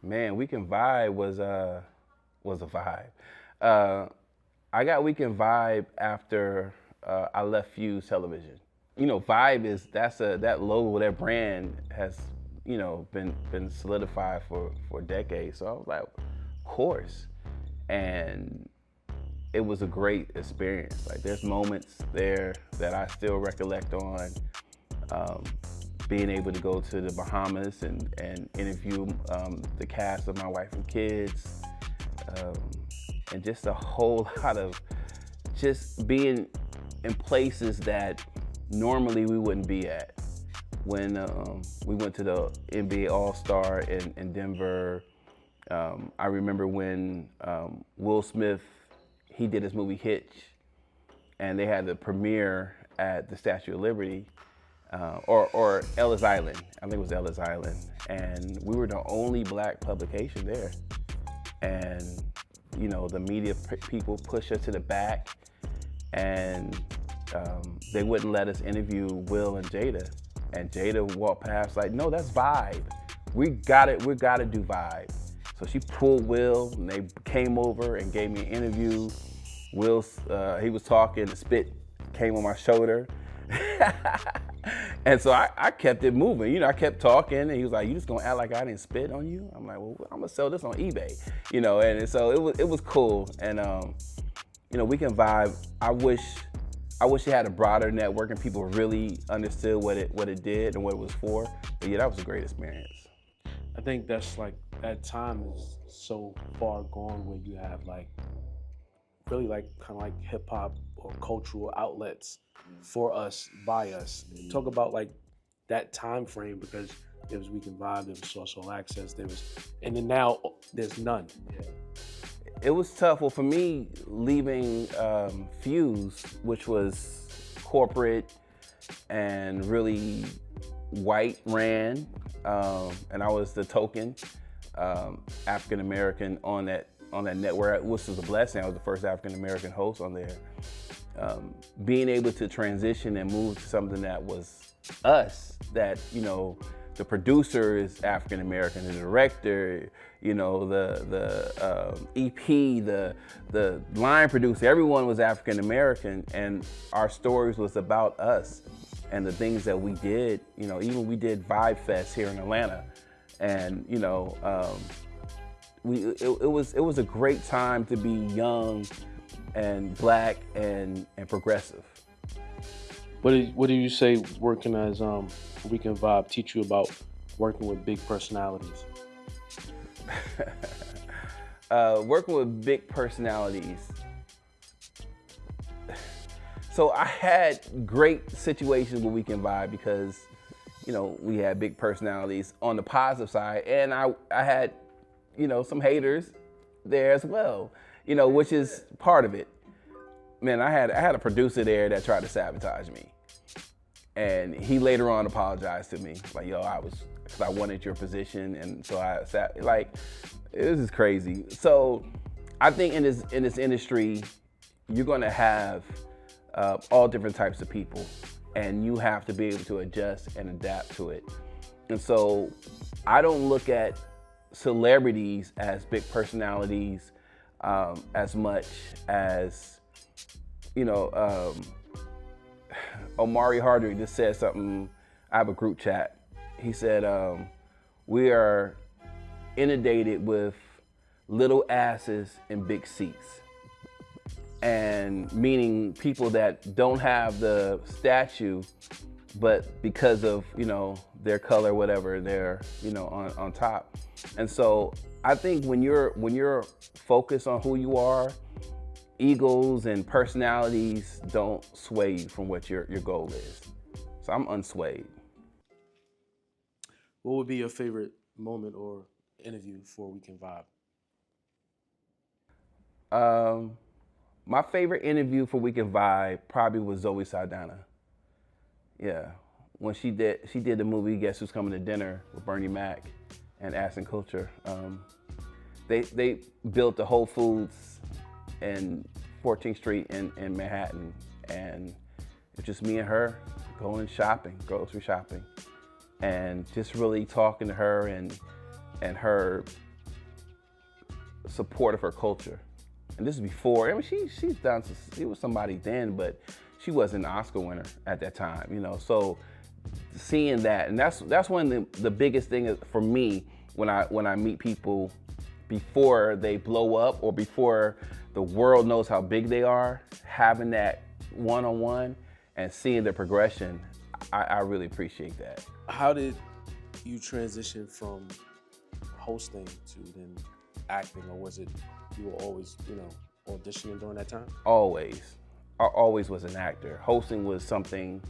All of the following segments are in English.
Man, We Can Vibe was a vibe. Uh, I got We Can Vibe after I left Fuse Television. Vibe is that logo, that brand has been solidified for decades. So I was like, of course, and it was a great experience. Like there's moments there that I still recollect on. Um, Being able to go to the Bahamas and interview the cast of My Wife and Kids, um, and just a whole lot of just being in places that normally we wouldn't be at. When we went to the NBA All-Star in Denver, I remember when Will Smith, he did his movie Hitch, and they had the premiere at the Statue of Liberty, or Ellis Island. I think it was Ellis Island. And we were the only black publication there. And, the media people pushed us to the back, and they wouldn't let us interview Will and Jada. And Jada walked past like, no, that's Vibe. We gotta do Vibe. So she pulled Will, and they came over and gave me an interview. Will, he was talking, the spit came on my shoulder. And so I kept it moving. I kept talking, and he was like, "You just gonna act like I didn't spit on you?" I'm like, "Well, I'm gonna sell this on eBay," And so it was cool. And We Can Vibe. I wish it had a broader network and people really understood what it did and what it was for. But yeah, that was a great experience. I think that's like that time is so far gone where you have like really like kind of like hip hop or cultural outlets for us, by us. Talk about like that time frame, because there was We Can Vibe, there was Source All Access, and then now there's none. It was tough. Well, for me, leaving Fuse, which was corporate and really white ran, and I was the token African American on that network, which was a blessing. I was the first African American host on there. Being able to transition and move to something that was us, that the producer is African American, the director, the EP, the line producer, everyone was African American, and our stories was about us and the things that we did. Even we did Vibe Fest here in Atlanta, and it was a great time to be young and black and progressive. What do you say working as We Can Vibe teach you about working with big personalities? Working with big personalities. So I had great situations with We Can Vibe because, we had big personalities on the positive side, and I had, some haters there as well, which is part of it. Man, I had a producer there that tried to sabotage me, and he later on apologized to me, like, "Yo, because I wanted your position, and so this is crazy." So I think in this industry, you're gonna have all different types of people, and you have to be able to adjust and adapt to it. And so I don't look at celebrities as big personalities as much as, Omari Hardwick just said something. I have a group chat. He said, "We are inundated with little asses in big seats." And meaning people that don't have the statue, but because of, their color, whatever, they're, on top. And so I think when you're focused on who you are, egos and personalities don't sway you from what your goal is. So I'm unswayed. What would be your favorite moment or interview for We Can Vibe? My favorite interview for We Can Vibe probably was Zoe Saldana. Yeah, when she did the movie Guess Who's Coming to Dinner with Bernie Mac and Ashton Kutcher. They built the Whole Foods in 14th Street in Manhattan, and it's just me and her going shopping, grocery shopping, and just really talking to her and her support of her culture. And this is before, I mean, she's done, she was somebody then, but she wasn't an Oscar winner at that time, you know. So seeing that, and that's one of the biggest thing for me when I meet people before they blow up or before the world knows how big they are, having that one-on-one and seeing the progression, I really appreciate that. How did you transition from hosting to then acting, or was it you were always, you know, auditioning during that time? Always. I always was an actor. Hosting was something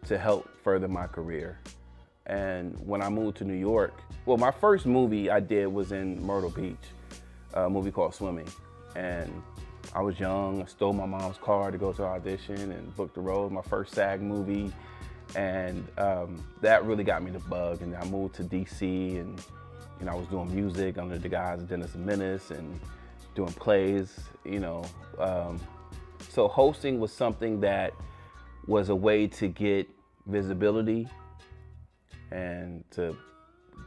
to help further my career. And when I moved to New York, well, my first movie I did was in Myrtle Beach, a movie called Swimming. And I was young, I stole my mom's car to go to audition and book the role, my first SAG movie. And that really got me the bug. And I moved to DC and, you know, I was doing music under the guise of Dennis the Menace and doing plays, you know. So hosting was something that was a way to get visibility and to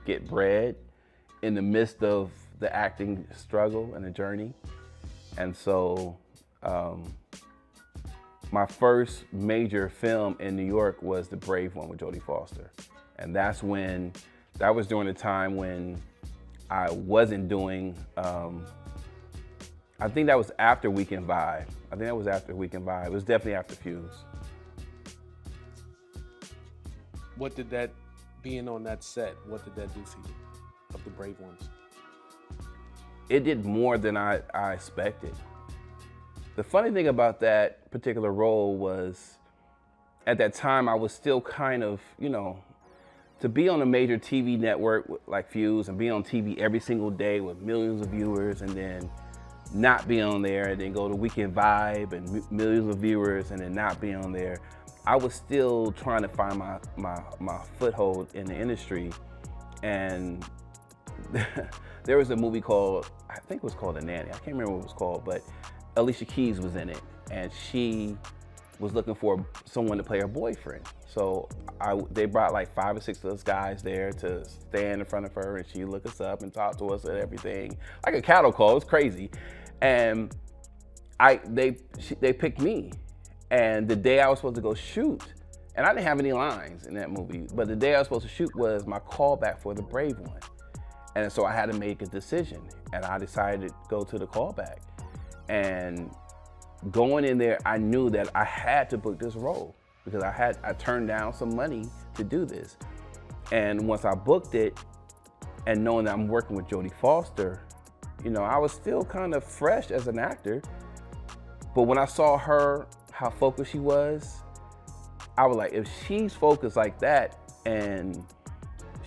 get bread in the midst of the acting struggle and the journey. And so my first major film in New York was The Brave One with Jodie Foster. And that was during the time when I wasn't doing, I think that was after Weekend Vibe. It was definitely after Fuse. What did that, being on that set, what did that do for you, of The Brave Ones? It did more than I expected. The funny thing about that particular role was, at that time, I was still kind of, you know, to be on a major TV network like Fuse and be on TV every single day with millions of viewers, and then not be on there, and then go to Weekend Vibe and millions of viewers and then not be on there. I was still trying to find my foothold in the industry. And there was a movie called, I think it was called The Nanny. I can't remember what it was called, but Alicia Keys was in it, and she was looking for someone to play her boyfriend. So they brought like 5 or 6 of us guys there to stand in front of her, and she look us up and talk to us and everything, like a cattle call. It was crazy. And they picked me. And the day I was supposed to go shoot, and I didn't have any lines in that movie, but the day I was supposed to shoot was my callback for The Brave One. And so I had to make a decision, and I decided to go to the callback. And going in there, I knew that I had to book this role because I turned down some money to do this. And once I booked it, and knowing that I'm working with Jodie Foster, you know, I was still kind of fresh as an actor. But when I saw her, how focused she was, I was like, if she's focused like that and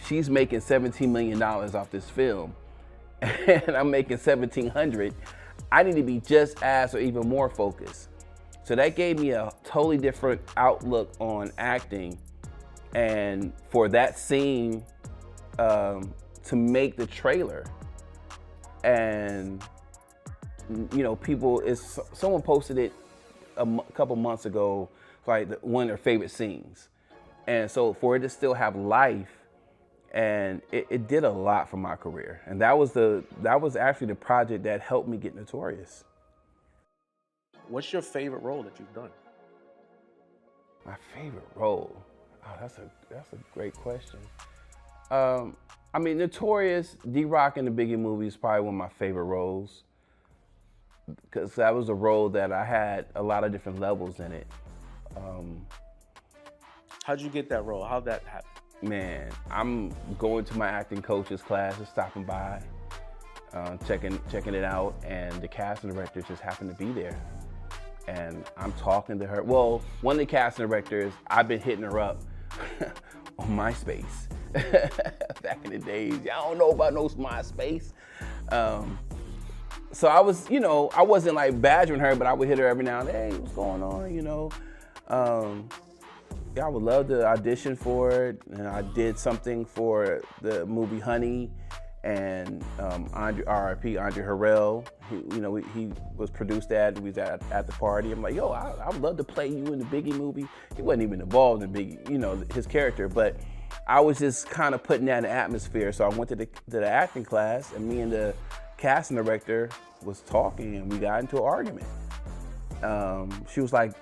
she's making $17 million off this film and I'm making $1,700, I need to be just as or even more focused. So that gave me a totally different outlook on acting. And for that scene to make the trailer, and you know, someone posted it a couple months ago, like one of their favorite scenes. And so for it to still have life, and it did a lot for my career. And that was actually the project that helped me get Notorious. What's your favorite role that you've done? My favorite role? Oh, that's a great question. I mean, Notorious, D-Roc in the Biggie movie is probably one of my favorite roles, because that was a role that I had a lot of different levels in it. How'd you get that role? How'd that happen? Man, I'm going to my acting coach's class and stopping by, checking it out, and the casting director just happened to be there. And I'm talking to her. Well, one of the casting directors, I've been hitting her up on MySpace back in the days. Y'all don't know about no MySpace. So I was, you know, I wasn't like badgering her, but I would hit her every now and then. Hey, what's going on, you know? Yeah, I would love to audition for it. And I did something for the movie Honey, and R.I.P. Andre Harrell. He was produced that. We was at the party. I'm like, yo, I would love to play you in the Biggie movie. He wasn't even involved in Biggie, you know, his character, but I was just kind of putting that in the atmosphere. So I went to the acting class, and me and the casting director was talking and we got into an argument. She was like,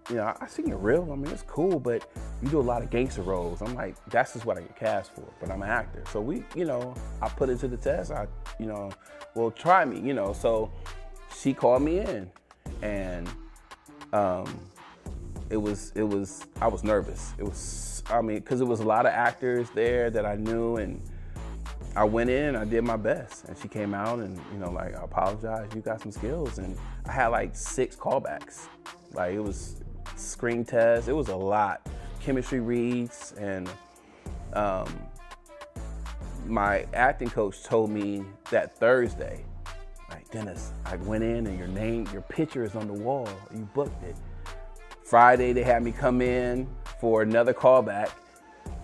you know, I seen your reel. I mean, it's cool, but you do a lot of gangster roles. I'm like, that's just what I get cast for, but I'm an actor. So we, you know, I put it to the test. You know, well, try me, you know. So she called me in, and I was nervous. It was, I mean, because it was a lot of actors there that I knew, and I went in and I did my best. And she came out and, you know, like, I apologize, you got some skills. And I had like 6 callbacks. Like, it was screen tests, it was a lot. Chemistry reads, and my acting coach told me that Thursday, like, Dennis, I went in and your picture is on the wall, you booked it. Friday, they had me come in for another callback,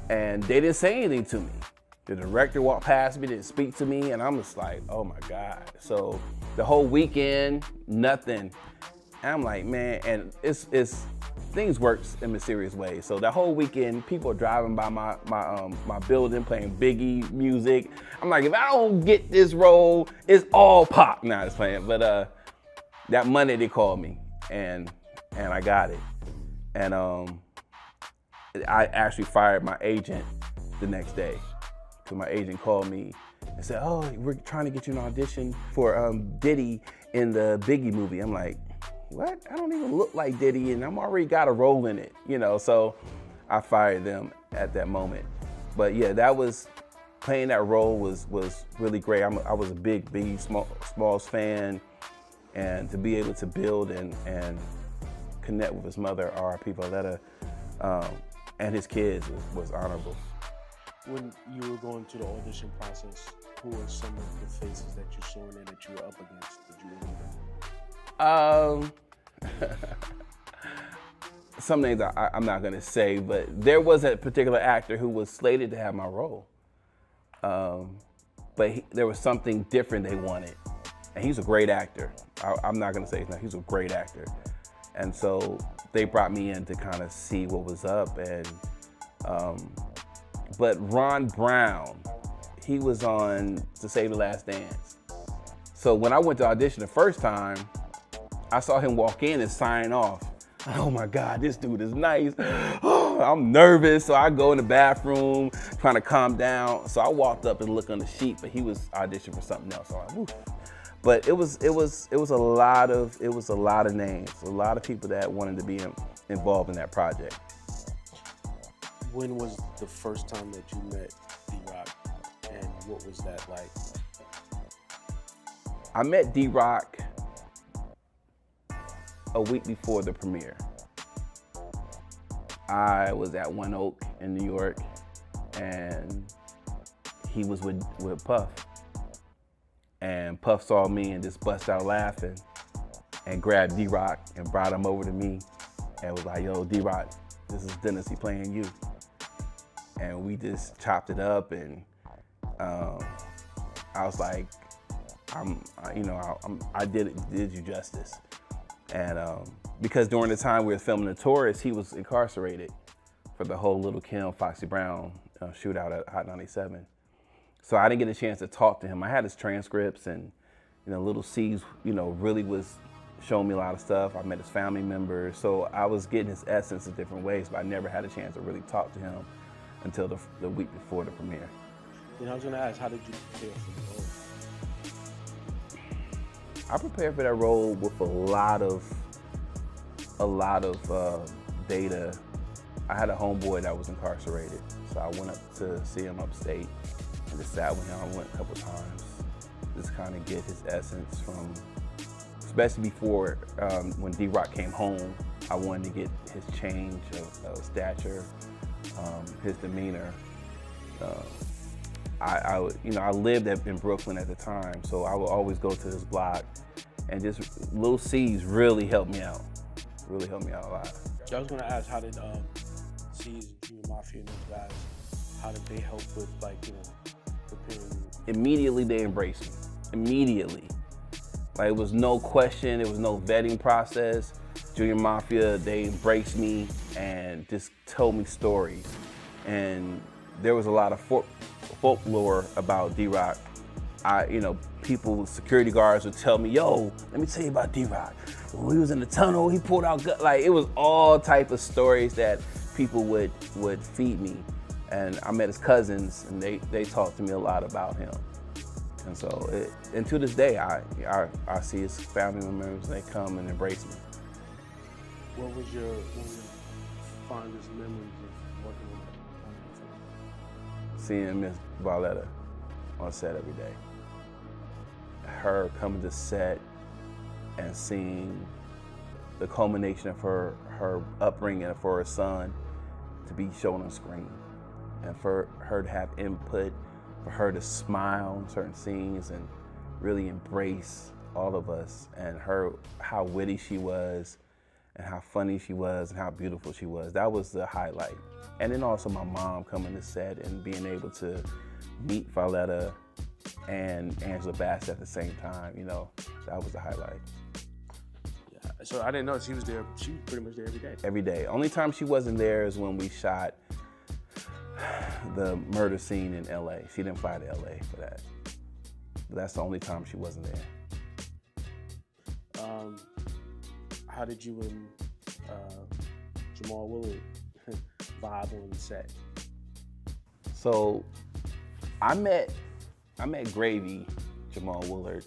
and they didn't say anything to me. The director walked past me, didn't speak to me, and I'm just like, oh my God. So the whole weekend, nothing. And I'm like, man, and it's things works in mysterious ways. So that whole weekend, people are driving by my building playing Biggie music. I'm like, if I don't get this role, it's all pop. Nah, it's playing. But that Monday they called me, and I got it. And I actually fired my agent the next day. So my agent called me and said, oh, we're trying to get you an audition for Diddy in the Biggie movie. I'm like, what? I don't even look like Diddy, and I'm already got a role in it, you know? So I fired them at that moment. But yeah, playing that role was really great. I was a big Biggie Smalls fan, and to be able to build and connect with his mother, R.I.P. Valletta, and his kids was honorable. When you were going through the audition process, who were some of the faces that you saw in there that you were up against? Did you remember? Some names I'm not gonna say, but there was a particular actor who was slated to have my role. But there was something different they wanted. And he's a great actor. I'm not gonna say his name, he's a great actor. And so they brought me in to kind of see what was up. And but Ron Brown, he was on To Save the Last Dance. So when I went to audition the first time, I saw him walk in and sign off. Oh my God, this dude is nice. Oh, I'm nervous, so I go in the bathroom trying to calm down. So I walked up and looked on the sheet, but he was auditioning for something else. So I'm like, woo. But it was a lot of names, a lot of people that wanted to be involved in that project. When was the first time that you met D-Roc, and what was that like? I met D-Roc a week before the premiere. I was at One Oak in New York, and he was with Puff. And Puff saw me and just bust out laughing and grabbed D-Roc and brought him over to me and was like, yo, D-Roc, this is Dennis, he playing you. And we just chopped it up, and I was like, I did you justice. And because during the time we were filming Notorious, he was incarcerated for the whole Little Kim, Foxy Brown shootout at Hot 97. So I didn't get a chance to talk to him. I had his transcripts, and Little C's, really was showing me a lot of stuff. I met his family members, so I was getting his essence in different ways, but I never had a chance to really talk to him until the week before the premiere. And I was gonna ask, how did you prepare for the role? I prepared for that role with a lot of data. I had a homeboy that was incarcerated, so I went up to see him upstate and just sat with him. I went a couple times, just kind of get his essence from, especially before when D-Roc came home, I wanted to get his change of stature, his demeanor. I lived in Brooklyn at the time, so I would always go to his block, and just Lil C's really helped me out. Really helped me out a lot. I was gonna ask, how did C's, Junior Mafia, and those guys, how did they help with preparing you? Immediately they embraced me. Immediately. Like, it was no question, it was no vetting process. Junior Mafia, they embraced me and just told me stories. And there was a lot of folklore about D-Roc. people, security guards would tell me, yo, let me tell you about D-Roc. When he was in the tunnel, he pulled out, like it was all type of stories that people would feed me. And I met his cousins and they talked to me a lot about him. And so, and to this day, I see his family members, they come and embrace me. What was your fondest memories of working with him? Seeing Miss Valletta on set every day. Her coming to set and seeing the culmination of her upbringing and for her son to be shown on screen. And for her to have input, for her to smile in certain scenes and really embrace all of us, and how witty she was and how funny she was and how beautiful she was. That was the highlight. And then also my mom coming to set and being able to meet Valletta and Angela Bassett at the same time, that was the highlight. Yeah, so I didn't know she was there. She was pretty much there every day. Every day. Only time she wasn't there is when we shot the murder scene in LA. She didn't fly to LA for that. But that's the only time she wasn't there. How did you and Jamal Woolard vibe on the set? So I met Gravy, Jamal Woolard,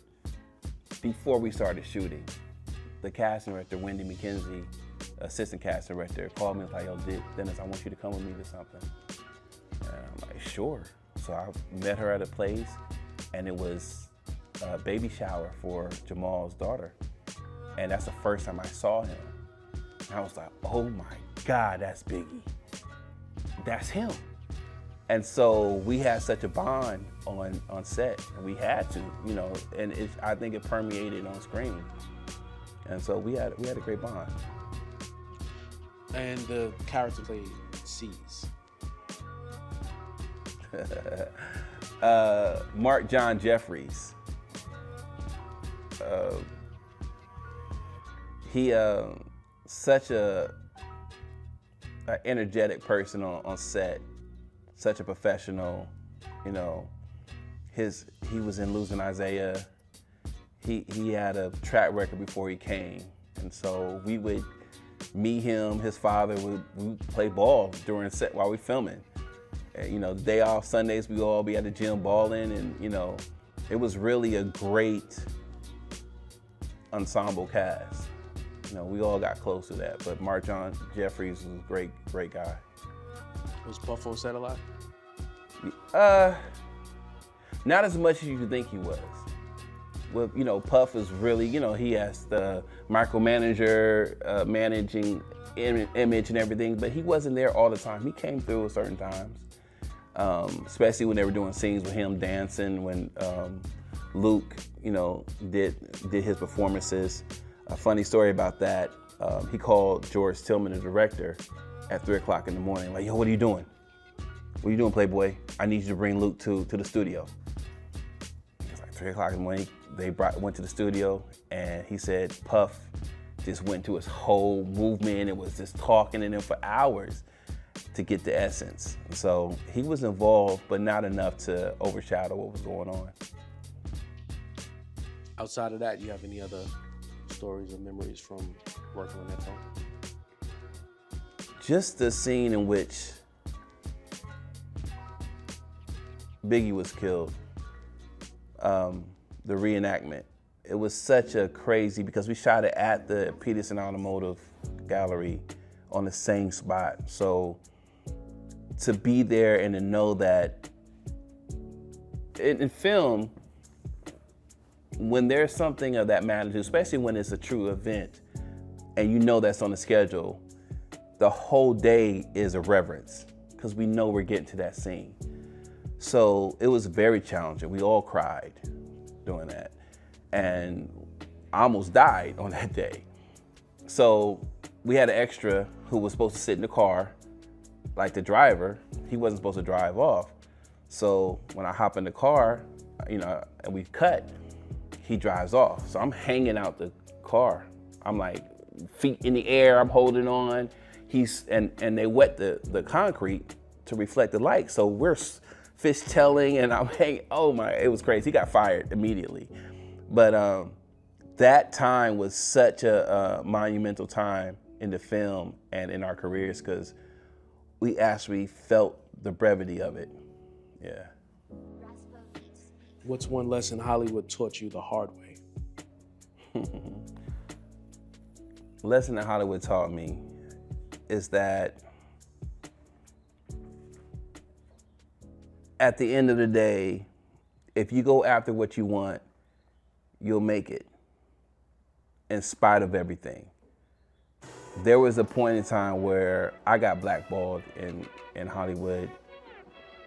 before we started shooting. The casting director, Wendy McKenzie, assistant casting director, called me and was like, yo, Dennis, I want you to come with me to something. And I'm like, sure. So I met her at a place, and it was a baby shower for Jamal's daughter. And that's the first time I saw him. And I was like, oh my God, that's Biggie. That's him. And so we had such a bond on set, and we had to, and I think it permeated on screen. And so we had a great bond. And the character played C's. Mark John Jeffries. He such a energetic person on set, such a professional. He was in Losing Isaiah. He had a track record before he came, and so we would meet him. His father would play ball during set while we filming. The day off, Sundays, we all be at the gym balling, and it was really a great ensemble cast. We all got close to that, but Mark John Jeffries was a great guy. Was Puff on set a lot? Not as much as you think he was. Well, Puff is really, he has the micromanager, managing image and everything, but he wasn't there all the time. He came through at certain times, especially when they were doing scenes with him dancing, when Luke, did his performances. A funny story about that, he called George Tillman, the director, at 3 o'clock in the morning, like, yo, what are you doing? What are you doing, Playboy? I need you to bring Luke to the studio. It was like 3 o'clock in the morning. They went to the studio, and he said Puff just went to his whole movement and was just talking to them for hours to get the essence. And so he was involved, but not enough to overshadow what was going on. Outside of that, you have any other stories or memories from working on that film? Just the scene in which Biggie was killed, the reenactment. It was such a crazy, because we shot it at the Peterson Automotive Gallery on the same spot. So to be there and to know that in film, when there's something of that magnitude, especially when it's a true event and that's on the schedule, the whole day is a reverence because we know we're getting to that scene. So it was very challenging. We all cried doing that. And I almost died on that day. So we had an extra who was supposed to sit in the car, like the driver. He wasn't supposed to drive off. So when I hop in the car, and we cut, he drives off. So I'm hanging out the car. I'm like feet in the air, I'm holding on. And they wet the concrete to reflect the light. So we're fishtailing, and I'm hanging. Oh my, it was crazy. He got fired immediately. But that time was such a monumental time in the film and in our careers because we actually felt the brevity of it. Yeah. What's one lesson Hollywood taught you the hard way? Lesson that Hollywood taught me is that at the end of the day, if you go after what you want, you'll make it in spite of everything. There was a point in time where I got blackballed in Hollywood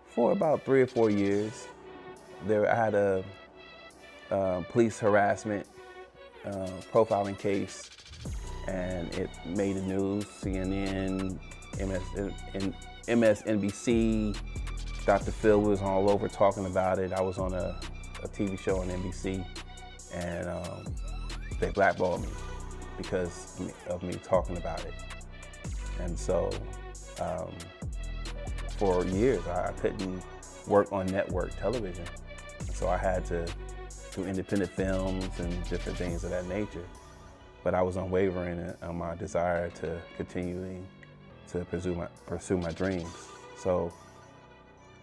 for about 3 or 4 years. I had a police harassment profiling case, and it made the news. CNN, MSNBC, Dr. Phil was all over talking about it. I was on a TV show on NBC, and they blackballed me because of me talking about it. And so for years, I couldn't work on network television. So I had to do independent films and different things of that nature. But I was unwavering on my desire to continuing to pursue my dreams. So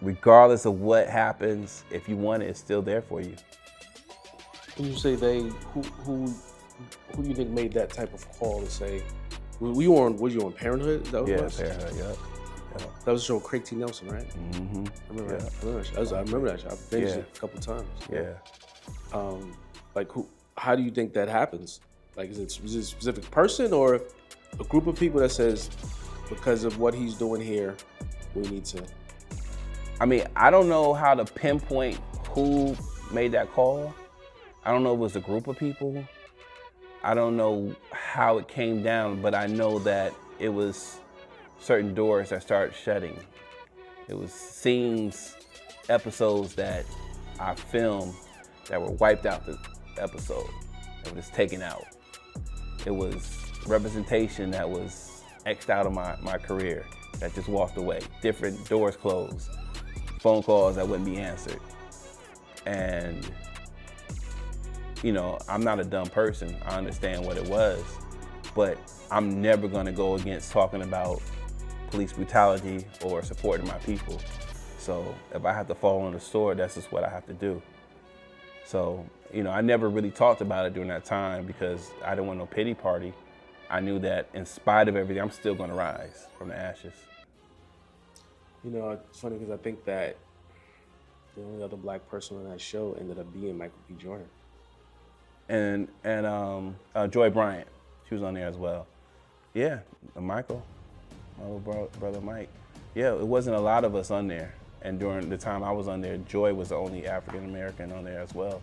regardless of what happens, if you want it, it's still there for you. When you say they, who do you think made that type of call to say, was you on Parenthood? Is that what it was? Parenthood, yep. That was the show Craig T. Nelson, right? Mm-hmm. I remember that. I remember that show. I've been it a couple times. Yeah. Like, how do you think that happens? Like, is it a specific person or a group of people that says, because of what he's doing here, we need to? I mean, I don't know how to pinpoint who made that call. I don't know if it was a group of people. I don't know how it came down, but I know that it was certain doors that started shutting. It was scenes, episodes that I filmed that were wiped out the episode. It was taken out. It was representation that was X'd out of my career, that just walked away. Different doors closed, phone calls that wouldn't be answered. And, you know, I'm not a dumb person. I understand what it was, but I'm never gonna go against talking about police brutality or supporting my people. So if I have to fall on the sword, that's just what I have to do. So, you know, I never really talked about it during that time because I didn't want no pity party. I knew that in spite of everything, I'm still gonna rise from the ashes. You know, it's funny because I think that the only other black person on that show ended up being Michael B. Jordan. And Joy Bryant, she was on there as well. Yeah, Michael, my little brother Mike. Yeah, it wasn't a lot of us on there. And during the time I was on there, Joy was the only African American on there as well.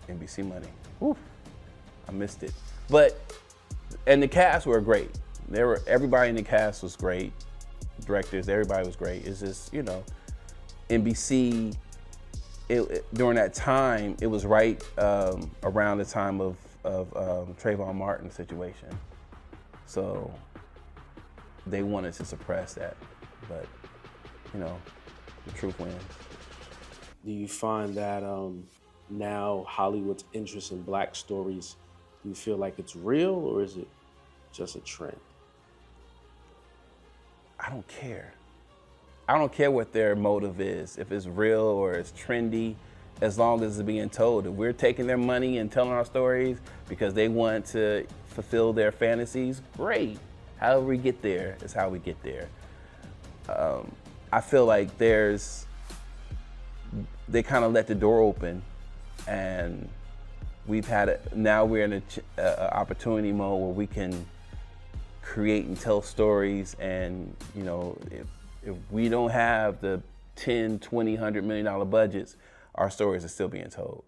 NBC money. Woo, I missed it. And the cast were great. Everybody in the cast was great. Directors, everybody was great. It's just, you know, NBC, during that time, it was right around the time of Trayvon Martin's situation. So they wanted to suppress that, but you know, the truth wins. Do you find that now Hollywood's interest in black stories, do you feel like it's real or is it just a trend? I don't care. I don't care what their motive is, if it's real or it's trendy, as long as it's being told. If we're taking their money and telling our stories because they want to fulfill their fantasies, great. However we get there is how we get there. I feel like they kind of let the door open, and now we're in an opportunity mode where we can create and tell stories, and you know, if we don't have the $10, $20, $100 million budgets, our stories are still being told.